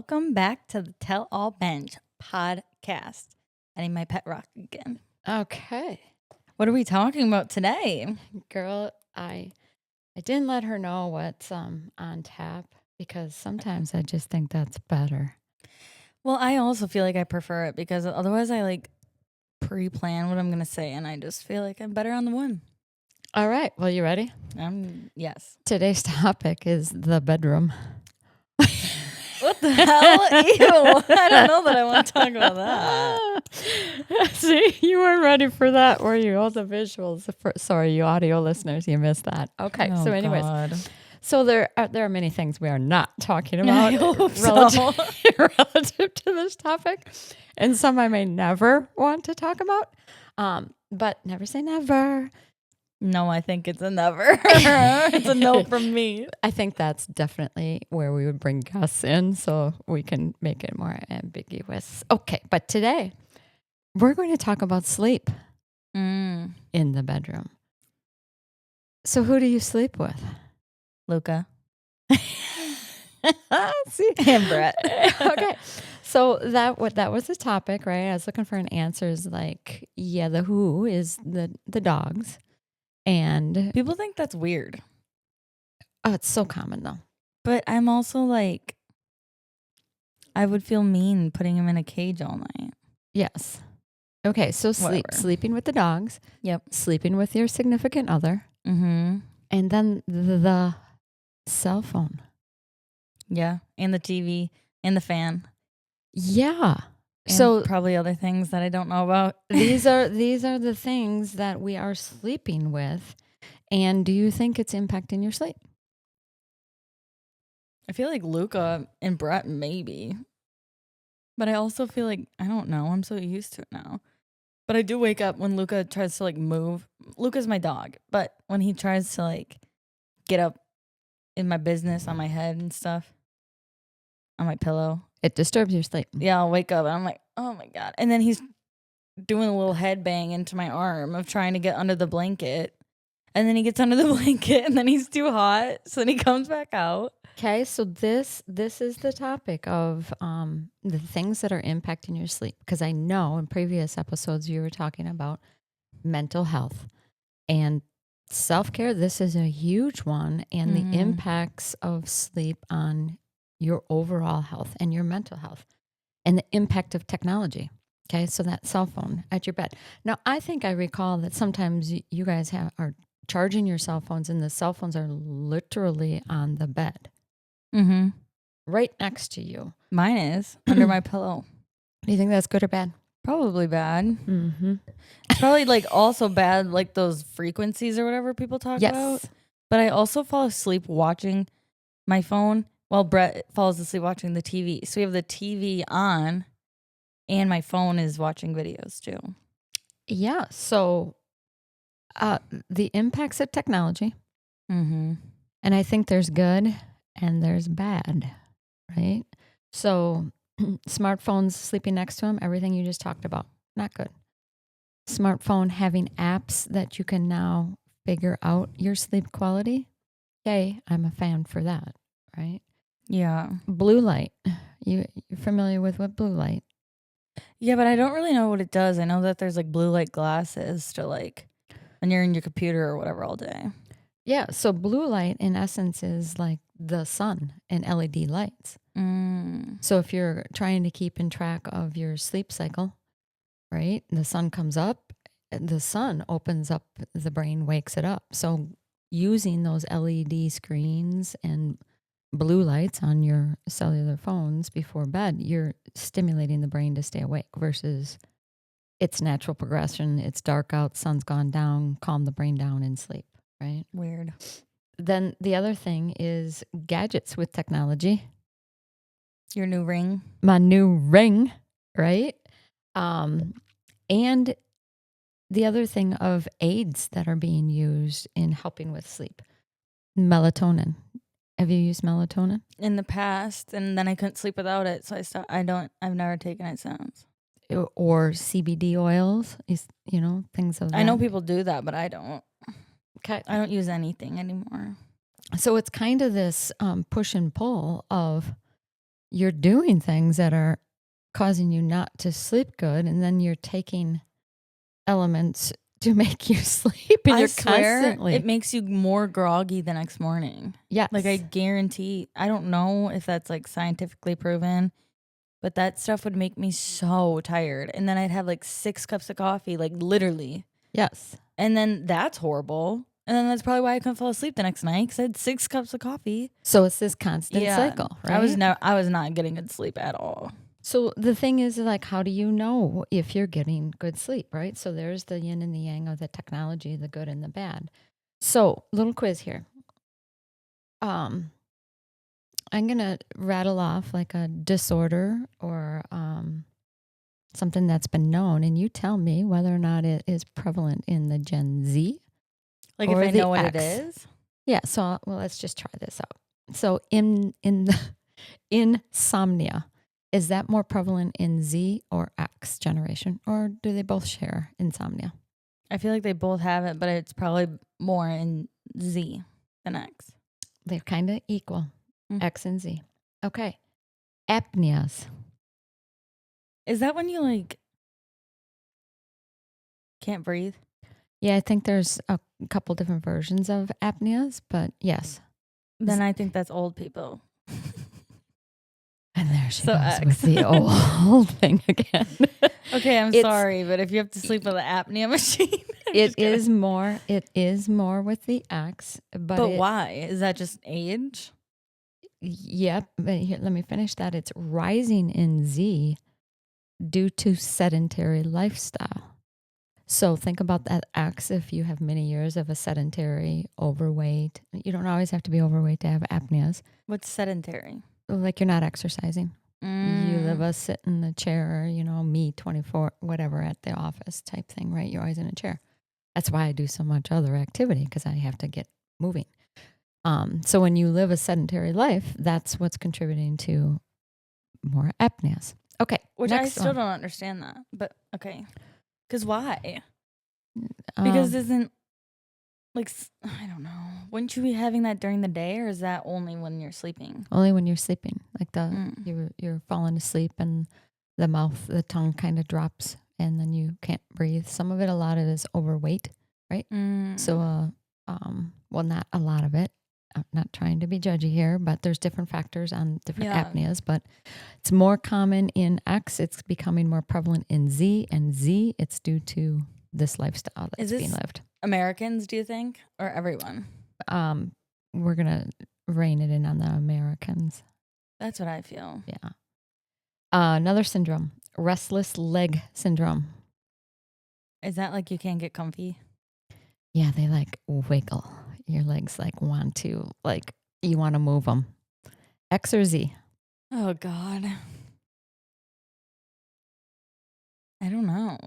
welcome back to the Tell All Bench podcast. I need my pet rock again. Okay. What are we talking about today? Girl, I didn't let her know what's on tap because sometimes I just think that's better. Well, I also feel like I prefer it because otherwise I like pre-plan what I'm going to say and I just feel like I'm better on the whim. All right. Well, you ready? Yes. Today's topic is the bedroom. What the hell? Ew. I don't know that I want to talk about that. See, you weren't ready for that, were you? All the visuals. Sorry, you audio listeners, you missed that. Okay. Oh, So anyways, God. so there are many things we are not talking about I hope relative to this topic. And some I may never want to talk about. But never say never. No, I think it's a never. It's a no from me. I think that's definitely where we would bring guests in so we can make it more ambiguous. Okay, but today we're going to talk about sleep in the bedroom. So who do you sleep with? Luca. See? And Brett. Okay. So that was the topic, right? I was looking for an answer is like, yeah, the who is the dogs. And People think that's weird. Oh, it's so common though. But I'm also like, I would feel mean putting him in a cage all night. Yes. Okay, so sleeping with the dogs. Yep. Sleeping with your significant other. Mm-hmm. And then the cell phone. Yeah, and the TV and the fan. Yeah. And so probably other things that I don't know about. these are the things that we are sleeping with. And do you think it's impacting your sleep? I feel like Luca and Brett maybe. But I also feel like, I don't know, I'm so used to it now. But I do wake up when Luca tries to like move. Luca's my dog, but when he tries to like get up in my business on my head and stuff, on my pillow. It disturbs your sleep. Yeah, I'll wake up and I'm like, oh my God. And then he's doing a little head bang into my arm of trying to get under the blanket. And then he gets under the blanket and then he's too hot. So then he comes back out. Okay, so this is the topic of the things that are impacting your sleep. Because I know in previous episodes you were talking about mental health and self-care. This is a huge one, and the impacts of sleep on your overall health and your mental health and the impact of technology. Okay, so that cell phone at your bed. Now, I think I recall that sometimes you guys are charging your cell phones and the cell phones are literally on the bed. Mm-hmm. Right next to you. Mine is under my pillow. Do you think that's good or bad? Probably bad. Mm-hmm. It's probably like also bad, like those frequencies or whatever people talk about. But I also fall asleep watching my phone while Brett falls asleep watching the TV. So we have the TV on and my phone is watching videos too. Yeah. So the impacts of technology. Mm-hmm. And I think there's good and there's bad, right? So smartphones sleeping next to them, everything you just talked about, not good. Smartphone having apps that you can now figure out your sleep quality. Okay, I'm a fan for that, right? Yeah. Blue light. You're familiar with what blue light? Yeah, but I don't really know what it does. I know that there's like blue light glasses to like when you're in your computer or whatever all day. Yeah, so blue light in essence is like the sun and LED lights. So if you're trying to keep in track of your sleep cycle, right? The sun comes up, the sun opens up the brain, wakes it up. So using those LED screens and blue lights on your cellular phones before bed, you're stimulating the brain to stay awake versus its natural progression. It's dark out, sun's gone down, calm the brain down and sleep, right? Weird. Then the other thing is gadgets with technology. Your new ring. My new ring, right? And the other thing of aids that are being used in helping with sleep. Melatonin. Have you used melatonin? In the past, and then I couldn't sleep without it, so I've never taken it since. Or CBD oils, things of that. I know people do that, but I don't. Okay. I don't use anything anymore. So it's kind of this push and pull of you're doing things that are causing you not to sleep good, and then you're taking elements to make you sleep, and I you're swear constantly it makes you more groggy the next morning. Like I yes. guarantee, I don't know if that's like scientifically proven, but that stuff would make me so tired. And then I'd have like 6 cups of coffee, like literally. Yes. And then that's horrible. And then that's probably why I couldn't fall asleep the next night because I had 6 cups of coffee. So it's this constant Yeah, cycle, right? I was not getting good sleep at all. So the thing is, like, how do you know if you're getting good sleep, right? So there's the yin and the yang of the technology, the good and the bad. So little quiz here. I'm gonna rattle off like a disorder or something that's been known, and you tell me whether or not it is prevalent in the Gen Z Like if or I the know what it X. is. Yeah. So well, let's just try this out. So in the insomnia, is that more prevalent in Z or X generation, or do they both share insomnia? I feel like they both have it, but it's probably more in Z than X. They're kind of equal, Mm. X and Z. Okay. Apneas. Is that when you like can't breathe? Yeah, I think there's a couple different versions of apneas, but yes. Then I think that's old people. And there she So goes X. with the old thing again. Okay, I'm It's- sorry, but if you have to sleep with an apnea machine, It is more with the X, but why? Is that just age? Yep, but here, let me finish that. It's rising in Z due to sedentary lifestyle. So think about that X if you have many years of a sedentary overweight. You don't always have to be overweight to have apneas. What's sedentary? Like you're not exercising. You live a sit in the chair, me 24, whatever at the office type thing, right? You're always in a chair. That's why I do so much other activity because I have to get moving. So when you live a sedentary life, that's what's contributing to more apneas. Okay. Which I next still one. don't understand that. But okay. Because why? Because isn't like I don't know. Wouldn't you be having that during the day, or is that only when you're sleeping? Only when you're sleeping, like you're falling asleep and the tongue kind of drops and then you can't breathe. Some of it, a lot of it is overweight, right? So, well, not a lot of it. I'm not trying to be judgy here, but there's different factors on different apneas, but it's more common in X. It's becoming more prevalent in Z, and Z, it's due to this lifestyle that's being lived. Americans, do you think, or everyone? We're going to rein it in on the Americans. That's what I feel. Yeah. Another syndrome, restless leg syndrome. Is that like you can't get comfy? Yeah, they like wiggle. Your legs like want to, like you want to move them. X or Z? Oh, God. I don't know.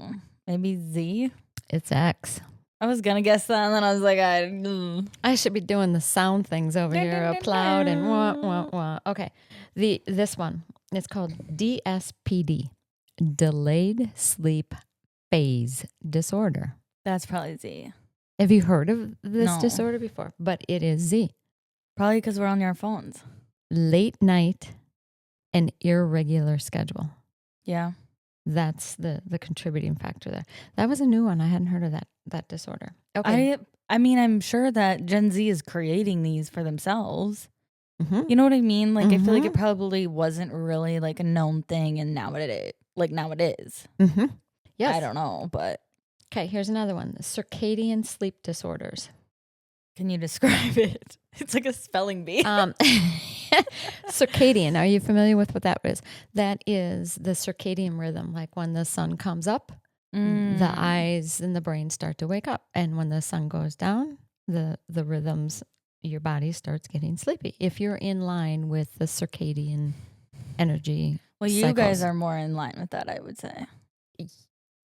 Maybe Z? It's X. I was going to guess that, and then I was like, I should be doing the sound things over here, applaud and wah, wah, wah. Okay. This one, it's called DSPD, delayed sleep phase disorder. That's probably Z. Have you heard of this No. disorder before? But it is Z. Probably because we're on our phones. Late night and irregular schedule. Yeah. That's the contributing factor there. That was a new one. I hadn't heard of that disorder. Okay. I mean, I'm sure that Gen Z is creating these for themselves. Mm-hmm. You know what I mean? Like, I feel like it probably wasn't really like a known thing, and now it is. Now it is. Mm-hmm. Yes. I don't know, but okay. Here's another one: circadian sleep disorders. Can you describe it? It's like a spelling bee. Circadian. Are you familiar with what that is? That is the circadian rhythm. Like when the sun comes up, the eyes and the brain start to wake up, and when the sun goes down, the rhythms, your body starts getting sleepy. If you're in line with the circadian energy, well, you cycles. guys are more in line with that, I would say.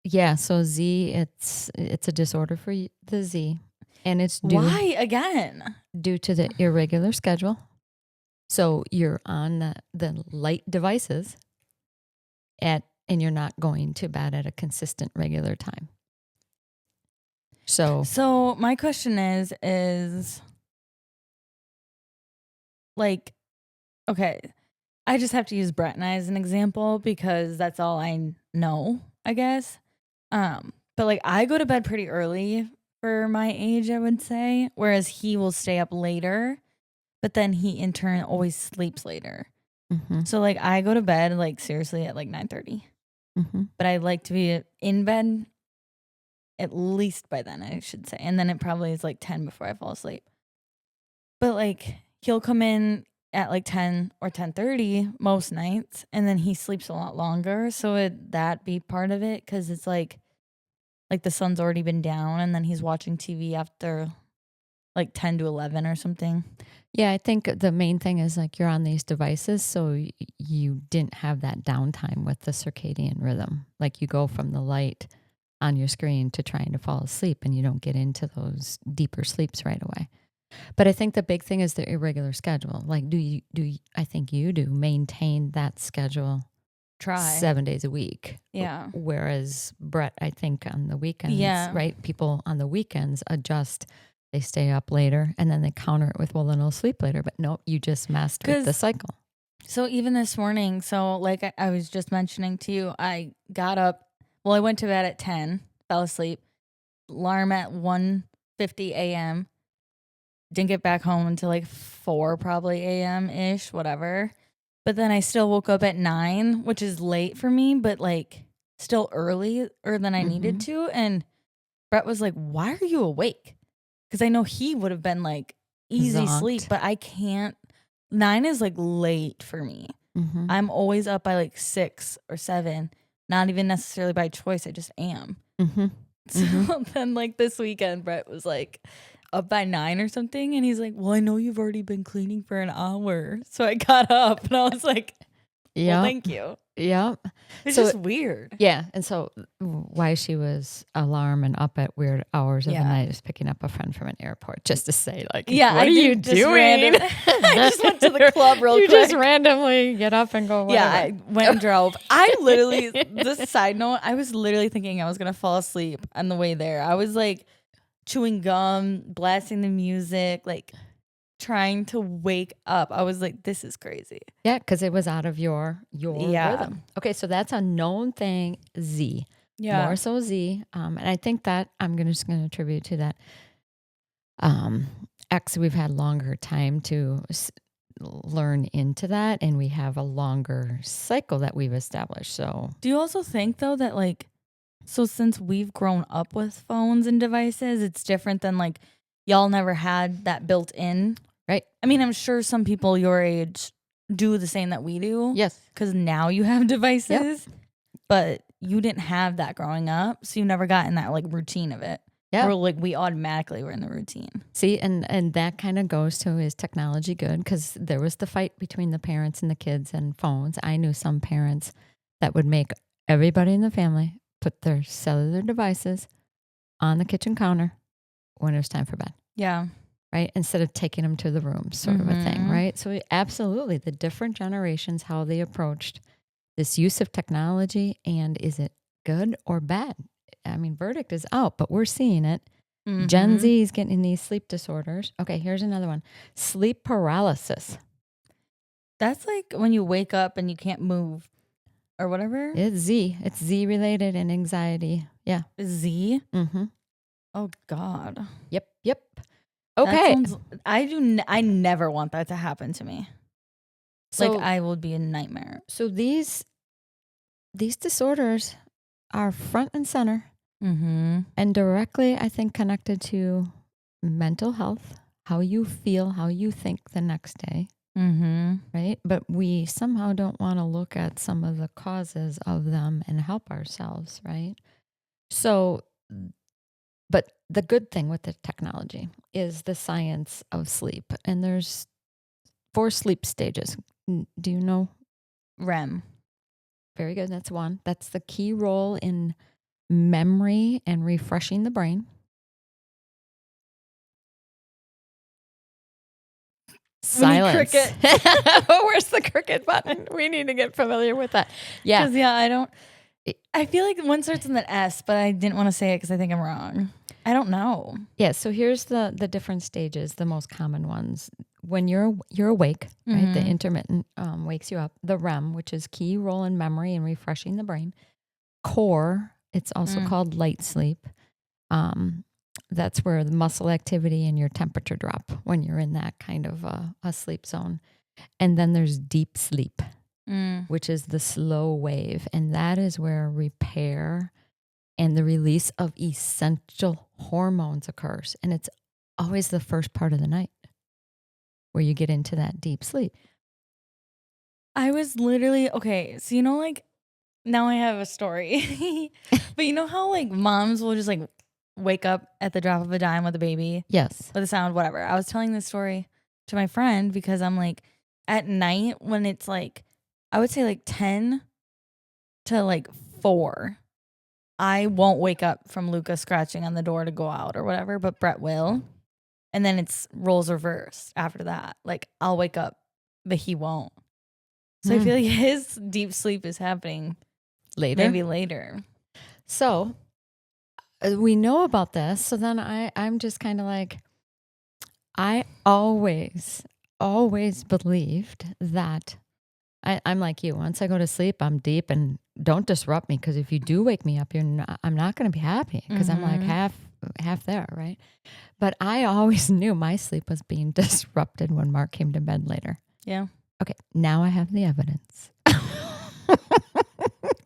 Yeah. So Z, it's a disorder for the Z. And it's why again? Due to the irregular schedule. So you're on the light devices and you're not going to bed at a consistent regular time. So my question is like, okay, I just have to use Brett and I as an example because that's all I know, I guess. But like I go to bed pretty early for my age, I would say, whereas he will stay up later, but then he in turn always sleeps later. So like I go to bed like seriously at like 9:30. But I like to be in bed at least by then, I should say. And then it probably is like 10 before I fall asleep. But like he'll come in at like 10 or 10:30 most nights, and then he sleeps a lot longer. So would that be part of it? Because it's like the sun's already been down, and then he's watching TV after like 10 to 11 or something. Yeah, I think the main thing is like you're on these devices, so you didn't have that downtime with the circadian rhythm. Like you go from the light on your screen to trying to fall asleep, and you don't get into those deeper sleeps right away. But I think the big thing is the irregular schedule. Like, I think you do maintain that schedule. Try 7 days a week. Yeah. Whereas Brett, I think on the weekends, right? People on the weekends adjust. They stay up later, and then they counter it with, well, then I'll sleep later. But no, you just messed with the cycle. So even this morning, so like I was just mentioning to you, I got up. Well, I went to bed at 10, fell asleep. Alarm at 1:50 a.m. Didn't get back home until like 4 probably a.m.-ish, whatever. But then I still woke up at 9, which is late for me, but like still earlier than I needed to. And Brett was like, why are you awake? Because I know he would have been like easy sleep, but I can't. 9 is like late for me. I'm always up by like 6 or 7, not even necessarily by choice. I just am. So then like this weekend, Brett was like up by 9 or something. And he's like, well, I know you've already been cleaning for an hour. So I got up and I was like, well, thank you. Yeah. It's just weird. Yeah. And so why she was alarm and up at weird hours of the night is picking up a friend from an airport just to say like, what are you doing? I just went to the club real quick. You just randomly get up and go, whatever. Yeah, I went and drove. I literally, this side note, I was literally thinking I was going to fall asleep on the way there. I was like chewing gum, blasting the music, like trying to wake up. I was like, this is crazy. Yeah, because it was out of your rhythm. Okay, so that's a known thing, Z. Yeah. More so Z. And I think that I'm just going to attribute to that. X, we've had longer time to learn into that, and we have a longer cycle that we've established. So do you also think though that like, so since we've grown up with phones and devices, it's different than like y'all never had that built in? Right. I mean, I'm sure some people your age do the same that we do. Yes. Because now you have devices, but you didn't have that growing up. So you never got in that like routine of it. Yeah. Or like we automatically were in the routine. See, and that kind of goes to, is technology good? Because there was the fight between the parents and the kids and phones. I knew some parents that would make everybody in the family put their cellular devices on the kitchen counter when it was time for bed. Yeah. Right? Instead of taking them to the room, sort of a thing, right? So absolutely, the different generations, how they approached this use of technology, and is it good or bad? I mean, verdict is out, but we're seeing it. Gen Z is getting these sleep disorders. Okay, here's another one. Sleep paralysis. That's like when you wake up and you can't move or whatever. It's Z. It's Z related and anxiety. Yeah. Z? Oh, God. Yep. Okay. I never want that to happen to me. So, like I would be a nightmare. So these disorders are front and center and directly, I think, connected to mental health, how you feel, how you think the next day. Right? But we somehow don't want to look at some of the causes of them and help ourselves, right? So, but the good thing with the technology is the science of sleep. And there's 4 sleep stages. Do you know? REM. Very good. That's 1. That's the key role in memory and refreshing the brain. Silence. Cricket. Where's the cricket button? We need to get familiar with that. Yeah. Because I feel like one starts with an S, but I didn't want to say it because I think I'm wrong. I don't know. Yeah. So here's the different stages, the most common ones. when you're awake, right? The Mhm. intermittent wakes you up. The REM, which is key role in memory and refreshing the brain. Core, it's also Mm. called light sleep. That's where the muscle activity and your temperature drop when you're in that kind of a sleep zone. And then there's deep sleep, which is the slow wave. And that is where repair and the release of essential hormones occurs. And it's always the first part of the night where you get into that deep sleep. I was literally okay, so like now I have a story. But you know how like moms will just like wake up at the drop of a dime with a baby Yes. with a sound, whatever. I was telling this story to my friend because I'm like at night when it's like I would say like 10 to like 4, I won't wake up from Luca scratching on the door to go out or whatever, but Brett will. And then it's roles reversed after that. Like I'll wake up, but he won't. So I feel like his deep sleep is happening Later. maybe later. So we know about this. So then I'm just kind of like, I always believed that I'm like you. Once I go to sleep, I'm deep, and don't disrupt me, because if you do wake me up, I'm not going to be happy, because I'm like half there, right? But I always knew my sleep was being disrupted when Mark came to bed later. Yeah. Okay, now I have the evidence.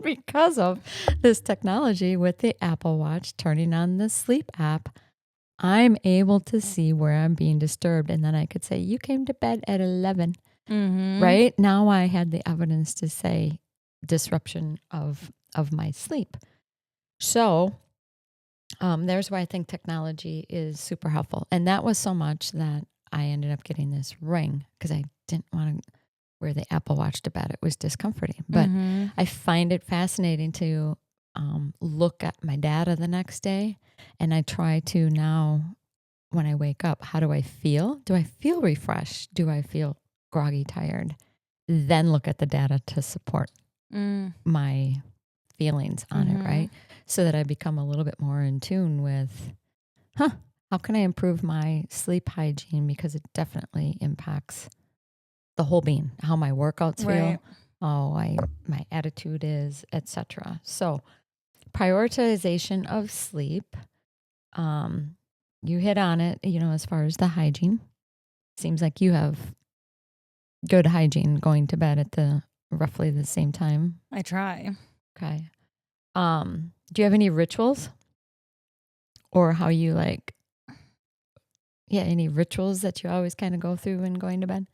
Because of this technology with the Apple Watch turning on the sleep app, I'm able to see where I'm being disturbed. And then I could say, you came to bed at 11, right? Now I had the evidence to say disruption of my sleep. So there's why I think technology is super helpful. And that was so much that I ended up getting this ring, because I didn't want to wear the Apple Watch to bed. It was discomforting. But I find it fascinating to look at my data the next day. And I try to now, when I wake up, how do I feel? Do I feel refreshed? Do I feel groggy, tired? Then look at the data to support my feelings on it, right? So that I become a little bit more in tune with, how can I improve my sleep hygiene? Because it definitely impacts the whole being, how my workouts feel, how my attitude is, etc. So prioritization of sleep, you hit on it, as far as the hygiene. Seems like you have good hygiene, going to bed at the roughly the same time. I try. Okay. Do you have any rituals, or how you any rituals that you always kind of go through when going to bed?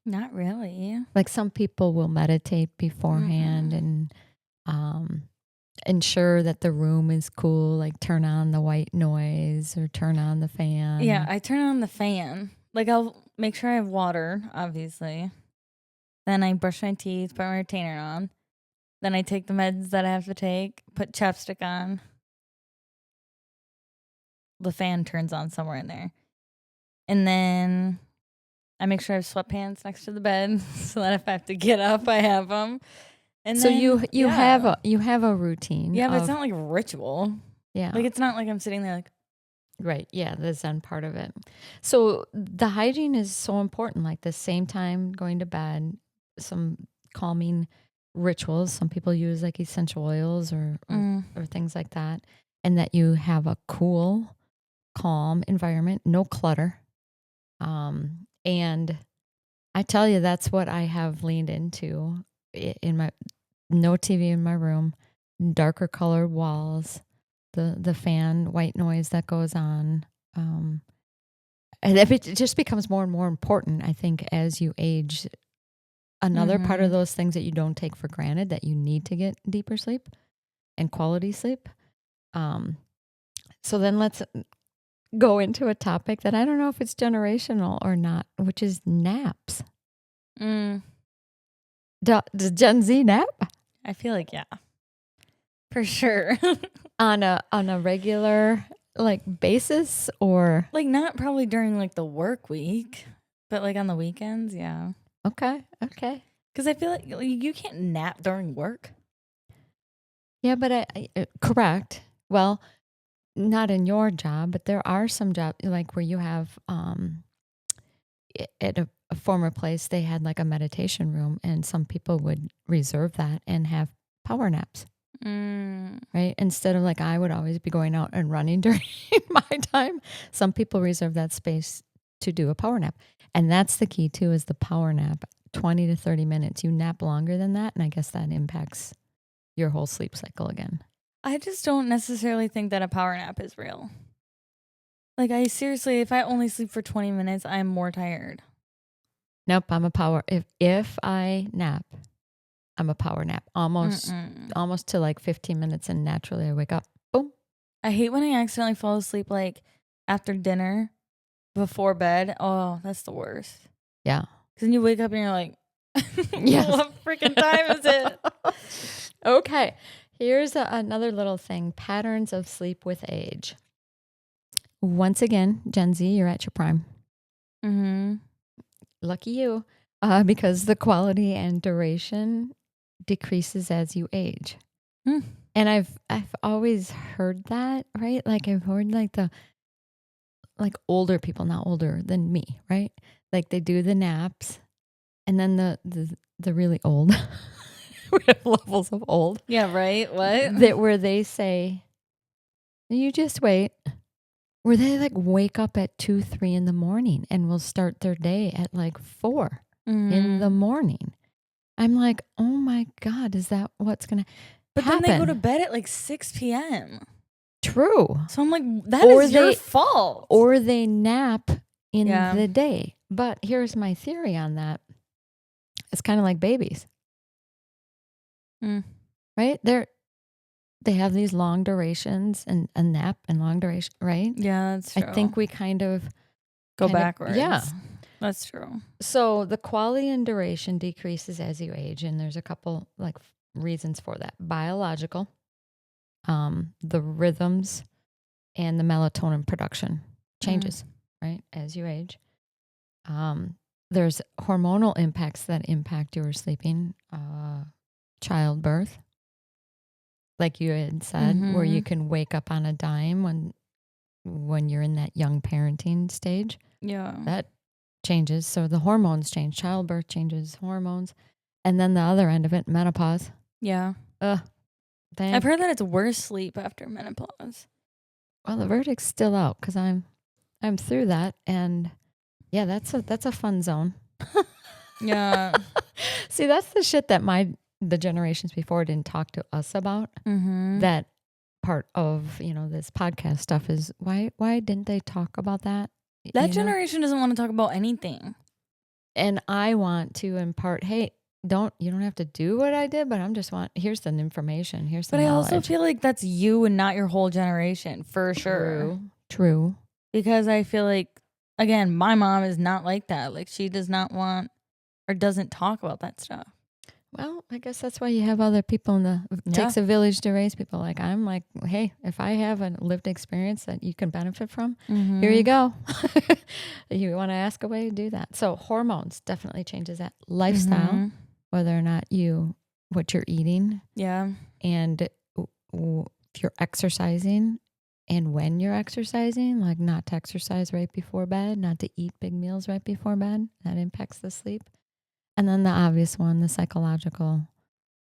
Not really. Like some people will meditate beforehand and ensure that the room is cool, like turn on the white noise or turn on the fan. Yeah, I turn on the fan. Like I'll make sure I have water, obviously. Then I brush my teeth, put my retainer on. Then I take the meds that I have to take, put chapstick on. The fan turns on somewhere in there. And then I make sure I have sweatpants next to the bed so that if I have to get up, I have them. And so then, you have a routine. Yeah, but it's not like a ritual. Yeah. Like it's not like I'm sitting there like. Right. Yeah, the Zen part of it. So the hygiene is so important, like the same time going to bed, some calming rituals. Some people use like essential oils or things like that. And that you have a cool, calm environment, no clutter. And I tell you, that's what I have leaned into in my no TV in my room, darker colored walls, the fan, white noise that goes on. And it just becomes more and more important, I think, as you age. Another part of those things that you don't take for granted, that you need to get deeper sleep and quality sleep. So then let's go into a topic that I don't know if it's generational or not, which is naps. Does Gen Z nap? I feel like, yeah, for sure. on a regular basis, or like not probably during like the work week, but like on the weekends, yeah. Okay. Because I feel like you can't nap during work. Yeah, but I correct. Well, not in your job, but there are some jobs like where you have at a former place, they had like a meditation room, and some people would reserve that and have power naps. Right? Instead of like, I would always be going out and running during my time. Some people reserve that space to do a power nap. And that's the key too, is the power nap, 20 to 30 minutes. You nap longer than that, and I guess that impacts your whole sleep cycle again. I just don't necessarily think that a power nap is real. Like, I seriously, if I only sleep for 20 minutes, I'm more tired. Nope, I'm a power. If I nap, I'm a power nap. Almost to like 15 minutes, and naturally I wake up. Boom. I hate when I accidentally fall asleep like after dinner, before bed. Oh, that's the worst. Yeah. Because then you wake up and you're like, yes. what freaking time is it? Okay. Here's another little thing. Patterns of sleep with age. Once again, Gen Z, you're at your prime. Lucky you. Because the quality and duration decreases as you age. And I've always heard that, right? Like I've heard like older people, not older than me, right? Like they do the naps, and then the really old, we have levels of old. Yeah, right. What? Where they say, you just wait. Where they like wake up at 2, 3 in the morning and will start their day at like 4 in the morning. I'm like, oh my God, is that what's going to happen? Then they go to bed at like 6 p.m. True. So I'm like, that is your fault. Or they nap in the day. But here's my theory on that. It's kind of like babies. Right? They have these long durations, and a nap and long duration, right? Yeah, that's true. I think we kind of go backwards. Yeah. That's true. So the quality and duration decreases as you age, and there's a couple like reasons for that. Biological, the rhythms and the melatonin production changes, right, as you age. There's hormonal impacts that impact your sleeping, childbirth, like you had said, where you can wake up on a dime when you're in that young parenting stage. Yeah. That changes. So the hormones change. Childbirth changes hormones. And then the other end of it, menopause. Yeah. I've heard that it's worse sleep after menopause. Well, the verdict's still out because I'm through that, and yeah, that's a fun zone. Yeah. See, that's the shit that the generations before didn't talk to us about. That part of this podcast stuff is why didn't they talk about that? That generation doesn't want to talk about anything. And I want to impart, hey, you don't have to do what I did, but here's the information. Here's the knowledge. But I also feel like that's you and not your whole generation, for sure. True. Because I feel like, again, my mom is not like that. Like, she does not want or doesn't talk about that stuff. Well, I guess that's why you have other people it takes a village to raise people. Like, I'm like, hey, if I have a lived experience that you can benefit from, here you go. You want to ask away, do that. So hormones definitely changes that. Lifestyle, whether or not what you're eating. Yeah. And if you're exercising and when you're exercising, like not to exercise right before bed, not to eat big meals right before bed, that impacts the sleep. And then the obvious one, the psychological,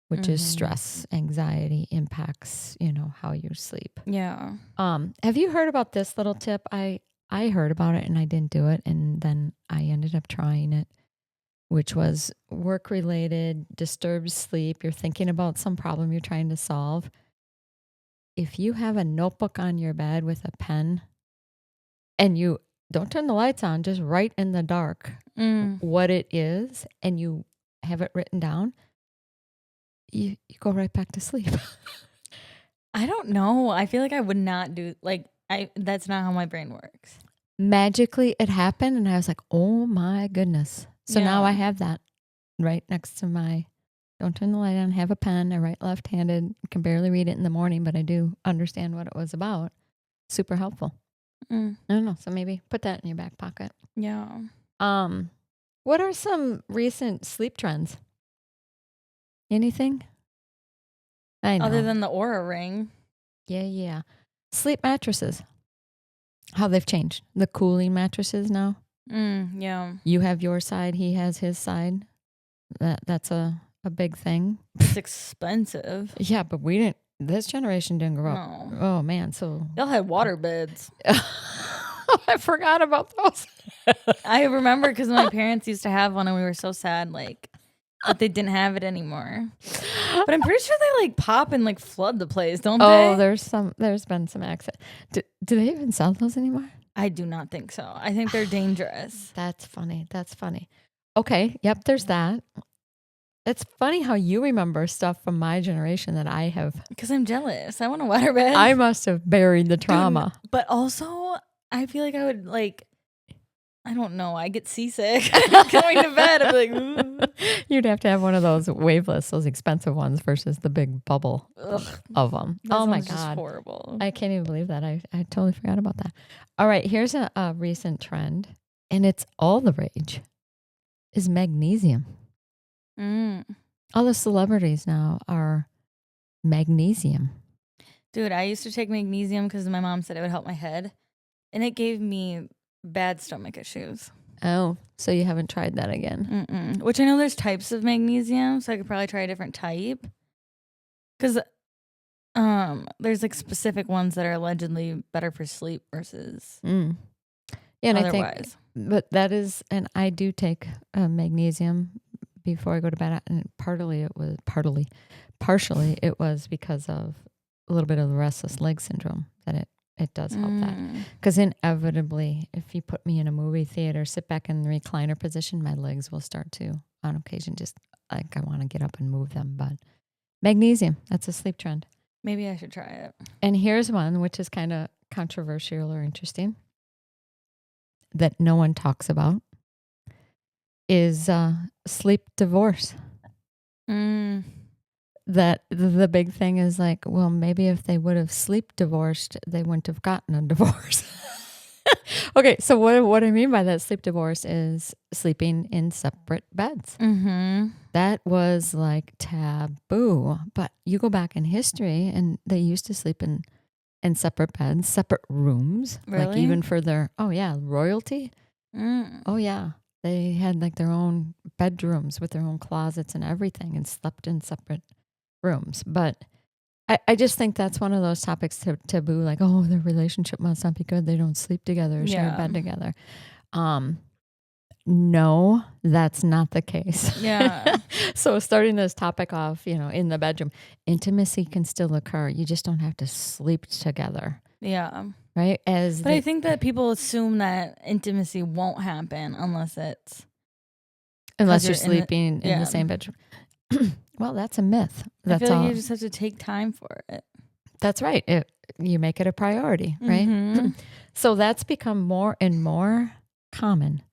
which is stress, anxiety impacts, how you sleep. Yeah. Have you heard about this little tip? I heard about it and I didn't do it. And then I ended up trying it, which was work-related, disturbed sleep. You're thinking about some problem you're trying to solve. If you have a notebook on your bed with a pen and you don't turn the lights on, just write in the dark what it is, and you have it written down, you go right back to sleep. I don't know. I feel like I would not do, that's not how my brain works. Magically, it happened, and I was like, oh my goodness. So now I have that right next to my, don't turn the light on, have a pen. I write left-handed, can barely read it in the morning, but I do understand what it was about. Super helpful. I don't know. So maybe put that in your back pocket. Yeah. What are some recent sleep trends? Anything? I know. Other than the Aura ring. Yeah. Sleep mattresses. How they've changed. The cooling mattresses now. Yeah. You have your side, he has his side. That's a big thing. It's expensive. Yeah, but this generation didn't grow up. No. Oh, man. So Y'all had water beds. I forgot about those. I remember because my parents used to have one and we were so sad, like, that they didn't have it anymore. But I'm pretty sure they like pop and like flood the place, don't they? Oh, there's been some accident. Do they even sell those anymore? I do not think so. I think they're dangerous. That's funny. Okay. Yep. There's that. It's funny how you remember stuff from my generation that I have. Because I'm jealous. I want a waterbed. I must have buried the trauma. But also, I feel like I would like, I don't know. I get seasick going to bed. I'm like, ooh. You'd have to have one of those waveless, those expensive ones versus the big bubble of them. Oh my God. Just horrible. I can't even believe that. I totally forgot about that. All right. Here's a recent trend, and it's all the rage, is magnesium. All the celebrities now are magnesium. Dude, I used to take magnesium because my mom said it would help my head, and it gave me bad stomach issues. Oh, so you haven't tried that again? Which I know there's types of magnesium, so I could probably try a different type. Because there's like specific ones that are allegedly better for sleep versus Yeah, and otherwise. I think, but that is, and I do take magnesium before I go to bed, and partially it was because of a little bit of the restless leg syndrome that it does help that. Because inevitably, if you put me in a movie theater, sit back in the recliner position, my legs will start to, on occasion, just like I want to get up and move them. But magnesium, that's a sleep trend. Maybe I should try it. And here's one which is kind of controversial or interesting that no one talks about is sleep divorce. That the big thing is like, well, maybe if they would have sleep divorced, they wouldn't have gotten a divorce. Okay, so what I mean by that sleep divorce is sleeping in separate beds. That was like taboo. But you go back in history, and they used to sleep in separate beds, separate rooms. Really? Like even for their, royalty. Oh, yeah. They had like their own bedrooms with their own closets and everything and slept in separate rooms. But I just think that's one of those topics taboo, like, oh, their relationship must not be good. They don't sleep together or share a bed together. No, that's not the case. Yeah. So starting this topic off, in the bedroom, intimacy can still occur. You just don't have to sleep together. Yeah. Right? But I think that people assume that intimacy won't happen unless you're sleeping in the same bedroom. Well, that's a myth. I feel like you just have to take time for it. That's right. You make it a priority, right? So that's become more and more common,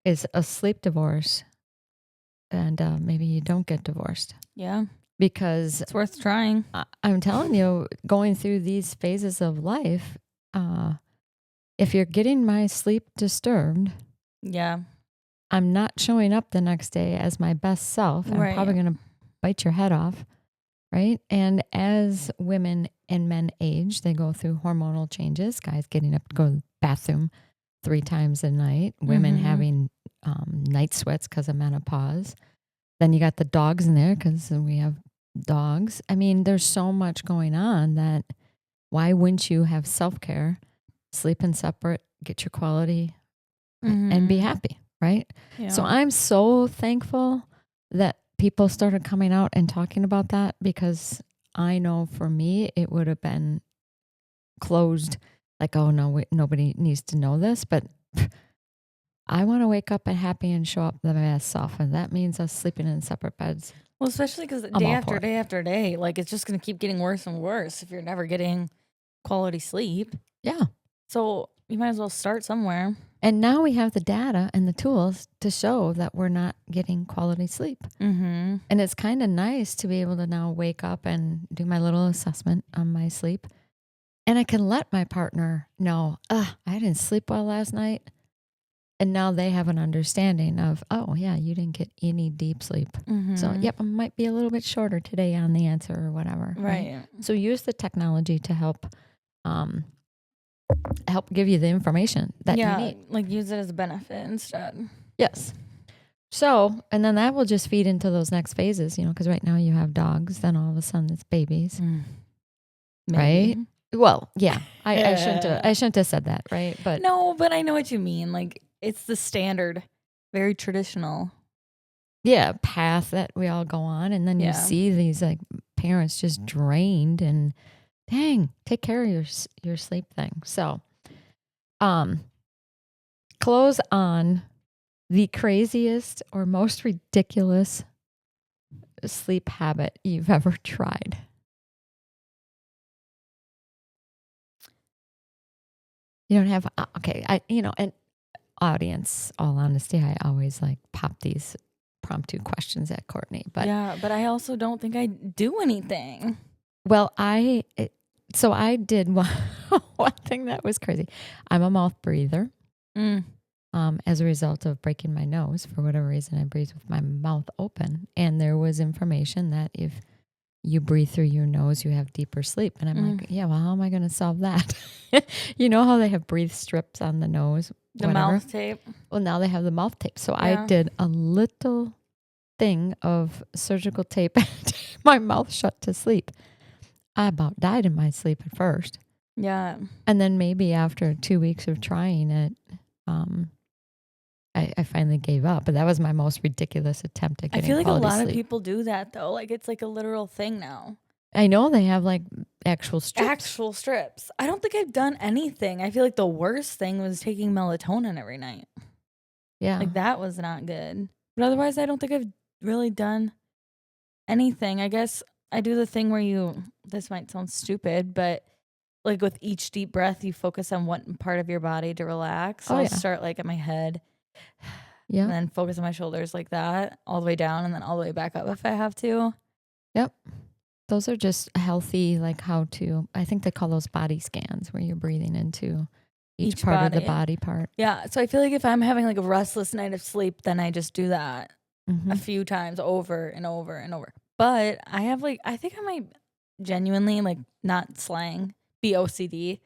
is a sleep divorce, and maybe you don't get divorced. Yeah. Because it's worth trying. I'm telling you, going through these phases of life, if you're getting my sleep disturbed, I'm not showing up the next day as my best self. I'm probably going to bite your head off, right? And as women and men age, they go through hormonal changes. Guys getting up to go to the bathroom 3 times a night. Women having night sweats because of menopause. Then you got the dogs in there because we have dogs. I mean, there's so much going on that why wouldn't you have self-care, sleep in separate, get your quality, and be happy, right? Yeah. So I'm so thankful that people started coming out and talking about that, because I know for me, it would have been closed, like, oh, no, nobody needs to know this, but I want to wake up and happy and show up the best self, and that means us sleeping in separate beds. Well, especially because day after day after day, like, it's just going to keep getting worse and worse if you're never getting quality sleep. Yeah. So you might as well start somewhere. And now we have the data and the tools to show that we're not getting quality sleep. And it's kind of nice to be able to now wake up and do my little assessment on my sleep. And I can let my partner know, I didn't sleep well last night. And now they have an understanding of, oh, yeah, you didn't get any deep sleep. So, yep, I might be a little bit shorter today on the answer or whatever. Right. So use the technology to help help give you the information that you need. Like use it as a benefit instead. Yes. So, and then that will just feed into those next phases, because right now you have dogs, then all of a sudden it's babies, right? Well, yeah, I shouldn't have said that, right? But no, but I know what you mean. Like it's the standard, very traditional. Yeah, path that we all go on, and then you see these like parents just drained, and dang, take care of your sleep thing. So, close on the craziest or most ridiculous sleep habit you've ever tried. You don't have okay, and audience, all honesty, I always like pop these impromptu questions at Courtney, but but I also don't think I do anything. Well, I did one thing that was crazy. I'm a mouth breather. As a result of breaking my nose, for whatever reason, I breathe with my mouth open. And there was information that if you breathe through your nose, you have deeper sleep. And I'm like, yeah, well, how am I going to solve that? You know how they have breathe strips on the nose? The mouth tape. Well, now they have the mouth tape. So I did a little thing of surgical tape and tape my mouth shut to sleep. I about died in my sleep at first. Yeah. And then maybe after 2 weeks of trying it, I finally gave up. But that was my most ridiculous attempt at getting I feel like a lot sleep. of people do that though. Like it's like a literal thing now. I know they have like actual strips. Actual strips. I don't think I've done anything. I feel like the worst thing was taking melatonin every night. Yeah. Like that was not good. But otherwise, I don't think I've really done anything. I guess I do the thing where this might sound stupid, but like with each deep breath, you focus on one part of your body to relax. So I'll start like at my head. Yeah. And then focus on my shoulders like that, all the way down, and then all the way back up if I have to. Yep. Those are just healthy, like I think they call those body scans where you're breathing into each part of the body part. Yeah. So I feel like if I'm having like a restless night of sleep, then I just do that a few times over and over and over. But I think I might genuinely, like, not slang, be OCD,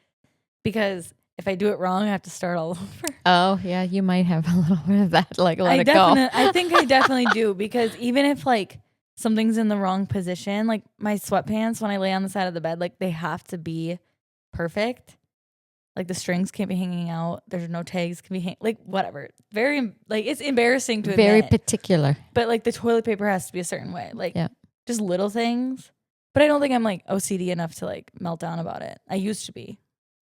because if I do it wrong, I have to start all over. Oh, yeah, you might have a little bit of that, like let it go. I think I definitely do, because even if like something's in the wrong position, like my sweatpants, when I lay on the side of the bed, like they have to be perfect. Like the strings can't be hanging out. There's no tags can be like whatever. Very like it's embarrassing to admit. Very particular. But like the toilet paper has to be a certain way. Like just little things. But I don't think I'm like OCD enough to like melt down about it. I used to be.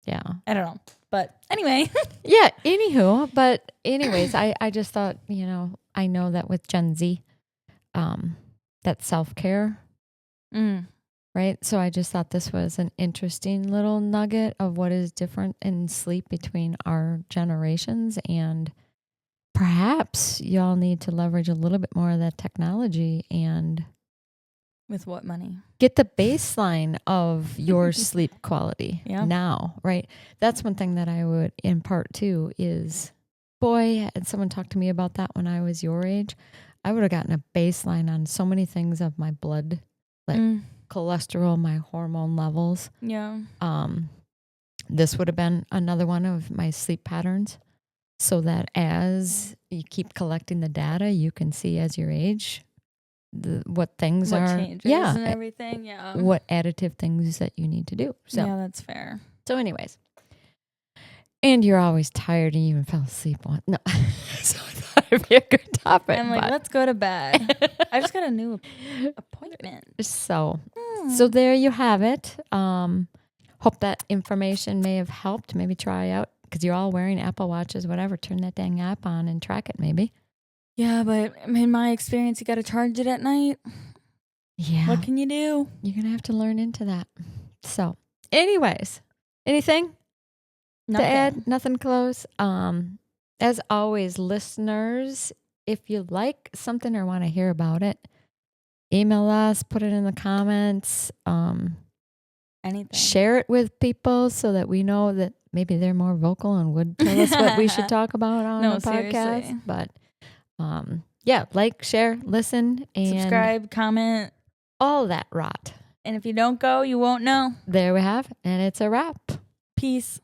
Yeah. I don't know. But anyway. Yeah. Anywho. But anyways, I just thought, I know that with Gen Z, that self-care. Right. So I just thought this was an interesting little nugget of what is different in sleep between our generations. And perhaps y'all need to leverage a little bit more of that technology and with what money? Get the baseline of your sleep quality now, right? That's one thing that I would impart too is, boy, had someone talked to me about that when I was your age, I would have gotten a baseline on so many things of my blood, like cholesterol, my hormone levels. Yeah. This would have been another one of my sleep patterns, so that as you keep collecting the data, you can see as your age what things what are changes and everything. Yeah. What additive things that you need to do. So yeah, that's fair. So anyways. And you're always tired and you even fell asleep on. No. So I thought it'd be a good topic. I'm like, let's go to bed. I just got a new appointment. So there you have it. Hope that information may have helped. Maybe try out, because you're all wearing Apple Watches, whatever. Turn that dang app on and track it maybe. Yeah, but in my experience, you got to charge it at night. Yeah. What can you do? You're going to have to learn into that. So anyways, anything? Nothing. To add? Nothing close. As always, listeners, if you like something or want to hear about it, email us, put it in the comments. Anything. Share it with people so that we know that maybe they're more vocal and would tell us what we should talk about on the podcast. Seriously. But like, share, listen, and subscribe, comment, all that rot. And if you don't go, you won't know. There we have, and it's a wrap. Peace.